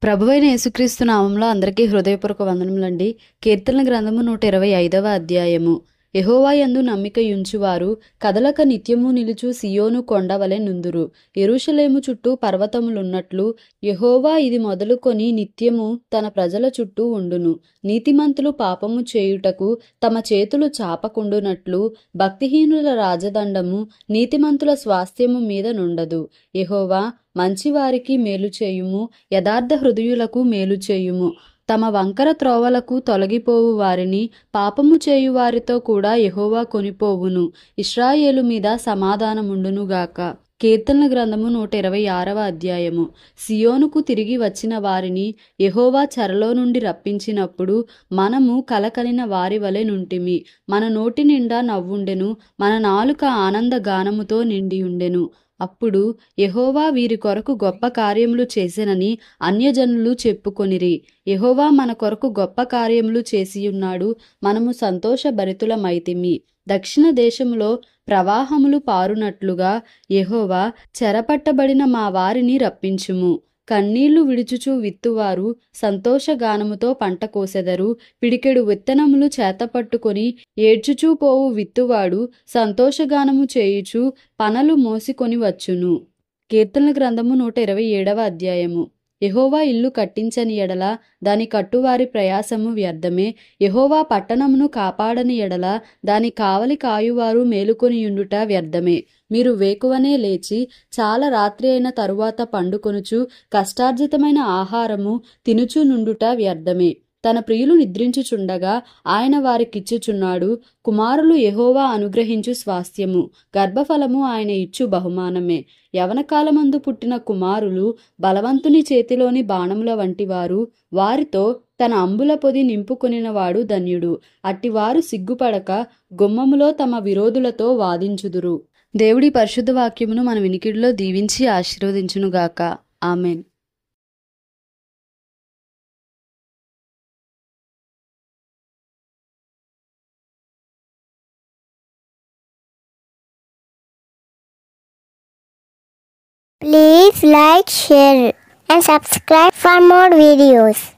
ప్రభువైన యేసుక్రీస్తు నామంలో అందరికీ హృదయపూర్వక వందనములండి. కీర్తనల గ్రంథము 125వ అధ్యాయము. యెహోవా యందు నమ్మికయుంచువారు కదలక నిత్యము నిలుచు సియోను కొండవలె నుందురు. యెరూషలేము చుట్టూ పర్వతములున్నట్లు యెహోవా ఇది మొదలుకొని నిత్యము తన ప్రజల చుట్టూ ఉండును. నీతిమంతులు పాపము చేయుటకు తమ చేతులు చాపకుండునట్లు భక్తిహీనుల రాజదండము నీతిమంతుల స్వాస్థ్యము మీద నుండదు. యెహోవా మంచివారికి మేలు చేయుము, యథార్థ హృదయులకు మేలు చేయుము. తమ వంకర త్రోవలకు తొలగిపోవు వారిని పాపము చేయు వారితో కూడా యెహోవా కొనిపోవును. ఇశ్రాయేలు మీద సమాధానముండునుగాక. కీర్తనల గ్రంథము 126వ అధ్యాయము. సియోనుకు తిరిగి వచ్చిన వారిని యెహోవా చెరలో నుండి రప్పించినప్పుడు మనము కలకలిన వారి వలె నుంటిమి. మన నోటి నిండా నవ్వుండెను, మన నాలుక ఆనంద గానముతో నిండియుండెను. అప్పుడు యెహోవా వీరి కొరకు గొప్ప కార్యములు చేసెనని అన్యజనులు చెప్పుకొనిరి. యెహోవా మన కొరకు గొప్ప కార్యములు చేసియున్నాడు, మనము సంతోషభరితులమైతిమి. దక్షిణ దేశములో ప్రవాహములు పారునట్లుగా యెహోవా చెరపట్టబడిన మా వారిని రప్పించుము. కన్నీళ్లు విడుచుచు విత్తువారు సంతోషగానముతో పంట కోసెదరు. పిడికెడు విత్తనములు చేతపట్టుకొని ఏడ్చుచూ పోవు విత్తువాడు సంతోషగానము చేయుచు పనలు మోసికొని వచ్చును. కీర్తనల గ్రంథము 127వ అధ్యాయము. యెహోవా ఇల్లు కట్టించని ఎడల దాని కట్టువారి ప్రయాసము వ్యర్థమే. యెహోవా పట్టణమును కాపాడని ఎడల దాని కావలి కాయువారు మేలుకొనియుండుట వ్యర్థమే. మీరు వేకువనే లేచి చాలా రాత్రి అయిన తరువాత పండుకొనుచు కష్టార్జితమైన ఆహారము తినుచు నుండుట వ్యర్థమే. తన ప్రియులు నిద్రించుచుండగా ఆయన వారికిచ్చుచున్నాడు. కుమారులు యెహోవా అనుగ్రహించు స్వాస్థ్యము, గర్భఫలము ఆయన ఇచ్చు బహుమానమే. యవనకాలమందు పుట్టిన కుమారులు బలవంతుని చేతిలోని బాణముల వంటివారు. వారితో తన అంబుల పొది నింపుకొనినవాడు ధన్యుడు. అట్టివారు సిగ్గుపడక గుమ్మములో తమ విరోధులతో వాదించుదురు. దేవుడి పరిశుద్ధ వాక్యమును మన వినికిడిలో దీవించి ఆశీర్వదించునుగాక. Amen. Please like, share and subscribe for more videos.